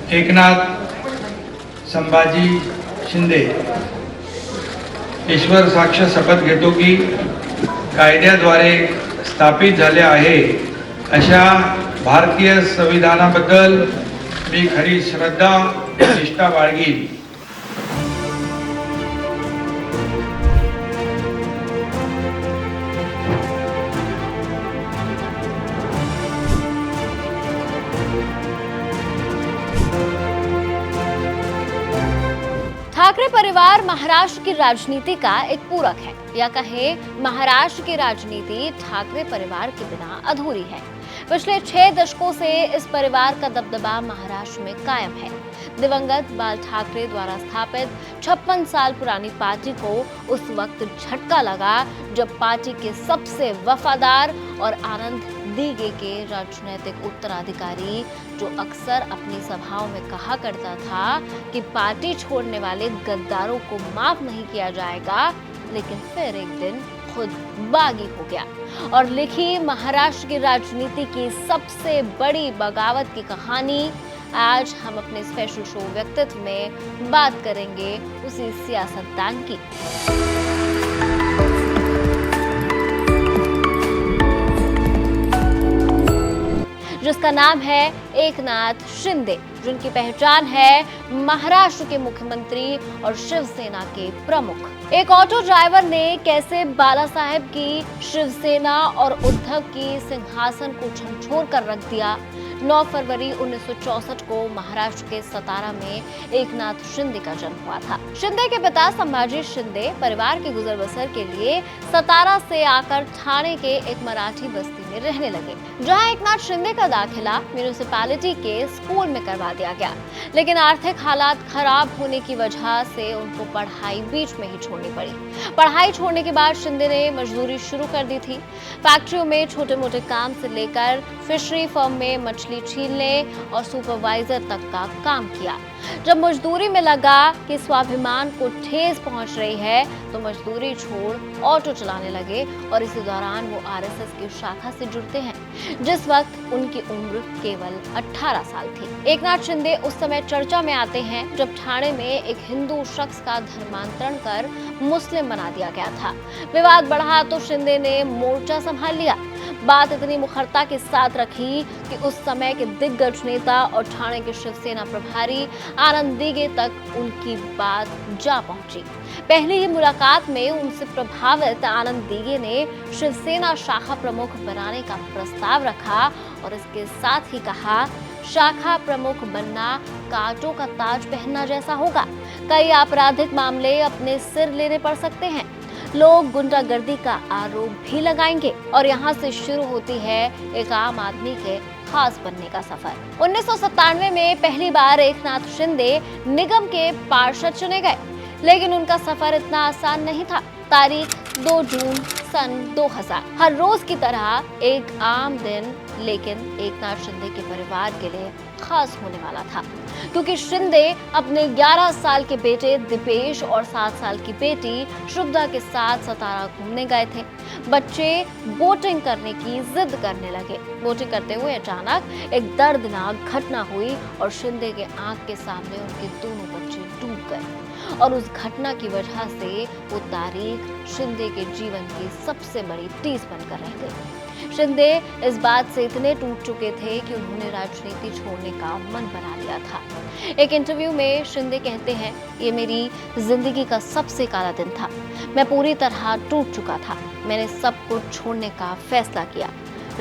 एकनाथ संभाजी शिंदे ईश्वर साक्ष शपथ घेतो की कायद्याद्वारे स्थापित झाले आहे अशा भारतीय संविधानाबद्दल मी खरी श्रद्धा निष्ठा बाळगीन। ठाकरे परिवार महाराष्ट्र की राजनीति का एक पूरक है, या कहे महाराष्ट्र की राजनीति ठाकरे परिवार के बिना अधूरी है। पिछले 6 दशकों से इस परिवार का दबदबा महाराष्ट्र में कायम है। दिवंगत बाल ठाकरे द्वारा स्थापित 56 साल पुरानी पार्टी को उस वक्त झटका लगा जब पार्टी के सबसे वफादार और आनंद दीगे के राजनीतिक उत्तराधिकारी, जो अक्सर अपनी सभाओं में कहा करता था कि पार्टी छोड़ने वाले गद्दारों को माफ नहीं किया जाएगा, लेकिन फिर एक दिन खुद बागी हो गया और लिखी महाराष्ट्र की राजनीति की सबसे बड़ी बगावत की कहानी। आज हम अपने स्पेशल शो व्यक्तित्व में बात करेंगे उसी सियासतदान की, जिसका नाम है एकनाथ शिंदे, जिनकी पहचान है महाराष्ट्र के मुख्यमंत्री और शिवसेना के प्रमुख। एक ऑटो ड्राइवर ने कैसे बाला साहेब की शिवसेना और उद्धव की सिंहासन को झंझोर कर रख दिया। 9 फरवरी 1964 को महाराष्ट्र के सतारा में एकनाथ शिंदे का जन्म हुआ था। शिंदे के पिता संभाजी शिंदे परिवार के गुजर बसर के लिए सतारा से आकर ठाणे के एक मराठी बस्ती में रहने लगे, जहां एकनाथ शिंदे का दाखिला म्यूनिसिपैलिटी के स्कूल में करवा दिया गया। लेकिन आर्थिक हालात खराब होने की वजह से उनको पढ़ाई बीच में ही छोड़नी पड़ी। पढ़ाई छोड़ने के बाद शिंदे ने मजदूरी शुरू कर दी थी। फैक्ट्रियों में छोटे मोटे काम से लेकर फिशरी फर्म में मछली छीलने और सुपरवाइजर तक का काम किया। जब मजदूरी में लगा कि स्वाभिमान को ठेस पहुंच रही है, तो मजदूरी छोड़ ऑटो चलाने लगे और इसी दौरान वो आरएसएस की शाखा से जुड़ते हैं, जिस वक्त उनकी उम्र केवल 18 साल थी। एकनाथ शिंदे उस समय चर्चा में आते हैं जब ठाणे में एक हिंदू शख्स का धर्मांतरण कर मुस्लिम बना दिया गया था। विवाद बढ़ा तो शिंदे ने मोर्चा संभाल लिया। बात इतनी मुखरता के साथ रखी कि उस समय के दिग्गज नेता और ठाणे के शिवसेना प्रभारी आनंद दीगे तक उनकी बात जा पहुंची। पहली ही मुलाकात में उनसे प्रभावित आनंद दीगे ने शिवसेना शाखा प्रमुख बनाने का प्रस्ताव रखा और इसके साथ ही कहा, शाखा प्रमुख बनना कांटों का ताज पहनना जैसा होगा। कई आपराधिक मामले अपने सिर लेने पड़ सकते हैं, लोग गुंडागर्दी का आरोप भी लगाएंगे और यहाँ से शुरू होती है एक आम आदमी के खास बनने का सफर। 1997 में पहली बार एकनाथ शिंदे निगम के पार्षद चुने गए, लेकिन उनका सफर इतना आसान नहीं था। तारीख 2 जून सन 2000, हर रोज की तरह एक आम दिन, लेकिन एकनाथ शिंदे के परिवार के लिए खास होने वाला था, क्योंकि शिंदे अपने 11 साल के बेटे दीपेश और 7 साल की बेटी शुभदा के साथ सतारा घूमने गए थे। बच्चे बोटिंग करने की जिद करने लगे। बोटिंग करते हुए अचानक एक दर्दनाक घटना हुई और शिंदे के आंख के सामने उनके दोनों बच्चे डूब गए और उस घटना की वजह से वो तारीख शिंदे के जीवन की सबसे बड़ी टीस बनकर रह गई। शिंदे इस बात से इतने टूट चुके थे कि उन्होंने राजनीति छोड़ने का मन बना लिया था। एक इंटरव्यू में शिंदे कहते हैं, ये मेरी जिंदगी का सबसे काला दिन था। मैं पूरी तरह टूट चुका था। मैंने सब कुछ छोड़ने का फैसला किया,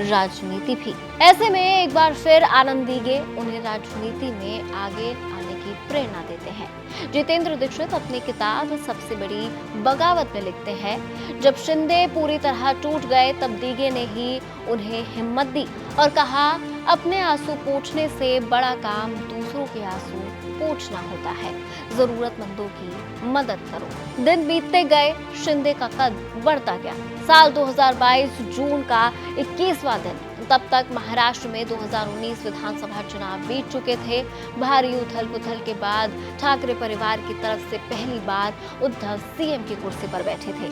राजनीति भी। ऐसे में एक बार फिर आनंद दीगे उन्हें राजनीति में आगे आने की प्रेरणा देते हैं। जितेंद्र दीक्षित अपनी किताब सबसे बड़ी बगावत में लिखते हैं, जब शिंदे पूरी तरह टूट गए तब दीगे ने ही उन्हें हिम्मत दी और कहा, अपने आंसू पोंछने से बड़ा काम दूसरों के आंसू पोंछना होता है। जरूरतमंदों की मदद करो। दिन बीतते गए, शिंदे का कद बढ़ता गया। साल 2022 जून का 21वां दिन। तब तक महाराष्ट्र में 2019 विधानसभा चुनाव बीत चुके थे। भारी उथल पुथल के बाद ठाकरे परिवार की तरफ से पहली बार उद्धव सीएम की कुर्सी पर बैठे थे,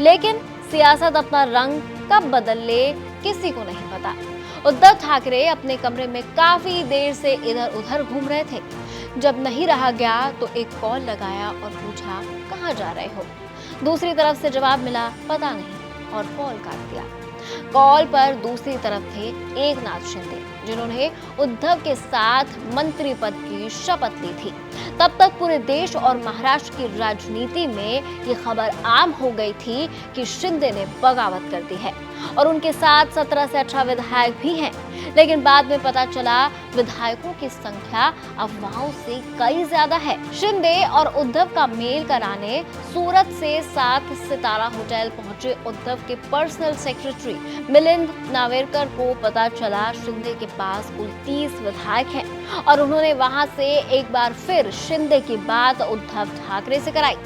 लेकिन सियासत अपना रंग कब बदल ले किसी को नहीं पता। उद्धव ठाकरे अपने कमरे में काफी देर से इधर उधर घूम रहे थे। जब नहीं रहा गया तो एक कॉल लगाया और पूछा, कहाँ जा रहे हो? दूसरी तरफ से जवाब मिला, पता नहीं, और कॉल काट दिया। कॉल पर दूसरी तरफ थे एकनाथ शिंदे, जिन्होंने उद्धव के साथ मंत्री पद की शपथ ली थी। तब तक पूरे देश और महाराष्ट्र की राजनीति में ये खबर आम हो गई थी कि शिंदे ने बगावत कर दी है और उनके साथ 17 से 18 विधायक भी हैं। लेकिन बाद में पता चला विधायकों की संख्या अफवाहों से कई ज्यादा है। शिंदे और उद्धव का मेल कराने सूरत से 7 सितारा होटल पहुंचे उद्धव के पर्सनल सेक्रेटरी मिलिंद नावेरकर को पता चला शिंदे के पास कुल 30 विधायक हैं और उन्होंने वहां से एक बार फिर शिंदे की बात उद्धव ठाकरे से कराई,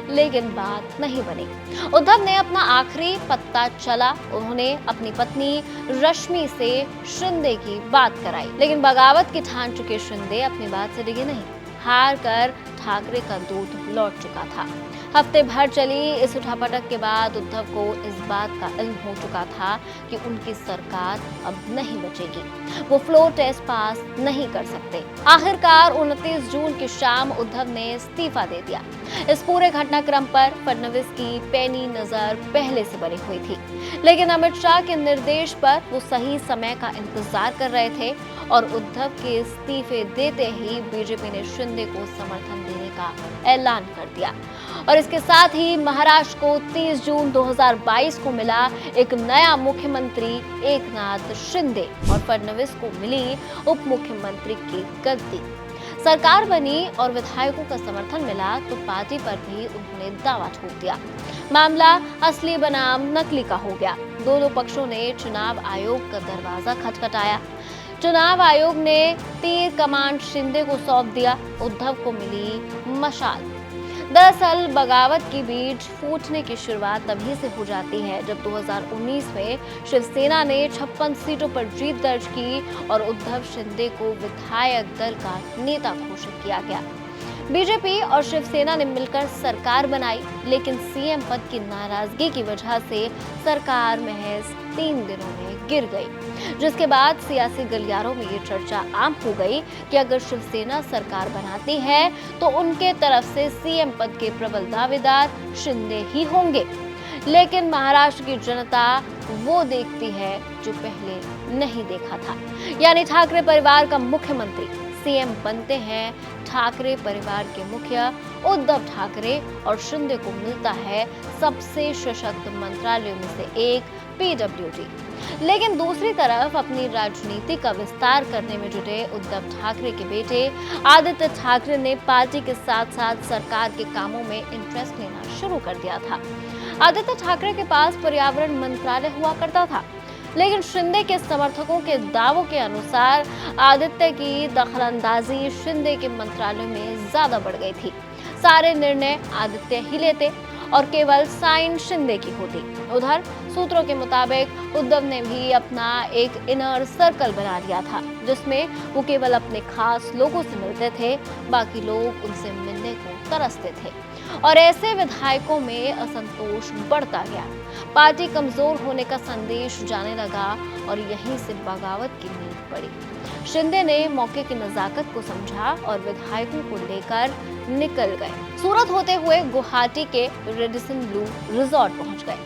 लेकिन बात नहीं बनी। उद्धव ने अपना आखिरी पत्ता चला, उन्होंने अपनी पत्नी रश्मि से शिंदे की बात कराई, लेकिन बगावत की ठान चुके शिंदे अपनी बात से डिगे नहीं। हार कर ठाकरे का दूध लौट चुका था। हफ्ते भर चली इस उठापटक के बाद उद्धव को इस बात का इल्म हो चुका था कि उनकी सरकार अब नहीं बचेगी, वो फ्लोर टेस्ट पास नहीं कर सकते। आखिरकार 29 जून की शाम उद्धव ने इस्तीफा दे दिया। इस पूरे घटनाक्रम पर फडणवीस की पैनी नजर पहले से बनी हुई थी, लेकिन अमित शाह के निर्देश पर वो सही समय का इंतजार कर रहे थे और उद्धव के इस्तीफे देते ही बीजेपी ने शिंदे को समर्थन देने का ऐलान कर दिया और इसके साथ ही महाराष्ट्र को 30 जून 2022 को मिला एक नया मुख्यमंत्री एकनाथ शिंदे और फडणवीस को मिली उप मुख्यमंत्री की गद्दी। सरकार बनी और विधायकों का समर्थन मिला तो पार्टी पर भी उन्होंने दावा ठोक दिया। मामला असली बनाम नकली का हो गया। दोनों पक्षों ने चुनाव आयोग का दरवाजा खटखटाया। चुनाव आयोग ने तीर कमान शिंदे को सौंप दिया। उद्धव को मिली मशाल। दरअसल बगावत की बीज फूटने की शुरुआत तभी से हो जाती है जब 2019 में शिवसेना ने 56 सीटों पर जीत दर्ज की और उद्धव शिंदे को विधायक दल का नेता घोषित किया गया। बीजेपी और शिवसेना ने मिलकर सरकार बनाई, लेकिन सीएम पद की नाराजगी की वजह से सरकार महज 3 दिनों में गिर गई, जिसके बाद सियासी गलियारों में ये चर्चा आम हो गई कि अगर शिवसेना सरकार बनाती है तो उनके तरफ से सीएम पद के प्रबल दावेदार शिंदे ही होंगे। लेकिन महाराष्ट्र की जनता वो देखती है जो पहले नहीं देखा था, यानी ठाकरे परिवार का मुख्यमंत्री सीएम बनते हैं ठाकरे परिवार के मुखिया उद्धव ठाकरे और शिंदे को मिलता है सबसे सशक्त मंत्रालयों में से एक पीडब्ल्यूडी। लेकिन दूसरी तरफ अपनी राजनीति का विस्तार करने में जुटे उद्धव ठाकरे के बेटे आदित्य ठाकरे ने पार्टी के साथ साथ सरकार के कामों में इंटरेस्ट लेना शुरू कर दिया था। आदित्य ठाकरे के पास पर्यावरण मंत्रालय हुआ करता था, लेकिन शिंदे के समर्थकों के दावों के अनुसार आदित्य की दखलंदाजी शिंदे के मंत्रालय में ज्यादा बढ़ गई थी। सारे निर्णय आदित्य ही लेते और केवल साइन शिंदे की होती। उधर सूत्रों के मुताबिक उद्धव ने भी अपना एक इनर सर्कल बना लिया था, जिसमें वो केवल अपने खास लोगों से मिलते थे, बाकी लोग उनसे मिलने को तरसते थे और ऐसे विधायकों में असंतोष बढ़ता गया। पार्टी कमजोर होने का संदेश जाने लगा और यहीं से बगावत की नींव पड़ी। शिंदे ने मौके की नजाकत को समझा और विधायकों को लेकर निकल गए। सूरत होते हुए गुवाहाटी के रेडिसन ब्लू रिजॉर्ट पहुंच गए।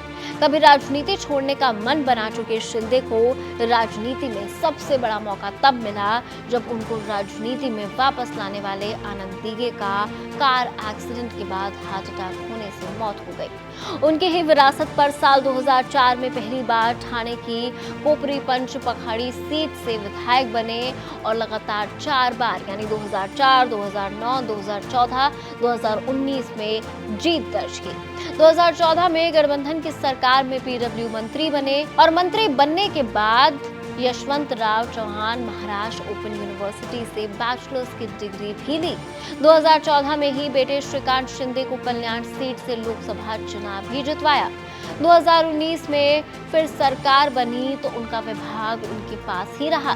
कभी राजनीति छोड़ने का मन बना चुके शिंदे को राजनीति में सबसे बड़ा मौका तब मिला जब उनको राजनीति में वापस लाने वाले आनंद दीघे का कार एक्सीडेंट के बाद हार्ट अटैक होने से मौत हो गई। उनकी ही विरासत पर साल 2004 में पहली बार ठाणे की कोपरी पंच पखाड़ी सीट से विधायक बने और लगातार 4 बार यानी 2004, 2009, 2014, 2019 में जीत दर्ज की। 2014 में गठबंधन की सरकार में पीडब्ल्यू मंत्री बने और मंत्री बनने के बाद यशवंत राव चौहान महाराष्ट्र ओपन यूनिवर्सिटी से बैचलर्स की डिग्री भी ली। 2014 में ही बेटे श्रीकांत शिंदे को कल्याण सीट से लोकसभा चुनाव भी जितवाया। 2019 में फिर सरकार बनी तो उनका विभाग उनके पास ही रहा।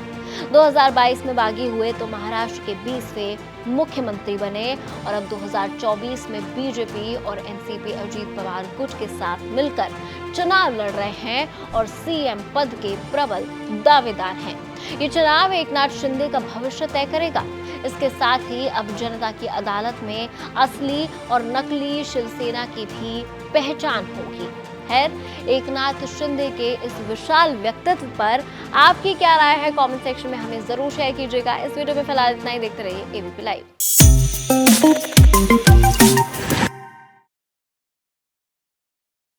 2022 में बागी हुए तो महाराष्ट्र के 20वें मुख्यमंत्री बने और अब 2024 में बीजेपी और एनसीपी अजीत पवार गुट के साथ मिलकर चुनाव लड़ रहे हैं और सीएम पद के प्रबल दावेदार हैं। ये चुनाव एकनाथ शिंदे का भविष्य तय करेगा। इसके साथ ही अब जनता की अदालत में असली और नकली शिवसेना की भी पहचान होगी। खैर, एकनाथ शिंदे के इस विशाल व्यक्तित्व पर आपकी क्या राय है? कमेंट सेक्शन में हमें जरूर शेयर कीजिएगा। इस वीडियो में फिलहाल इतना ही। देखते रहिए एबीपी लाइव।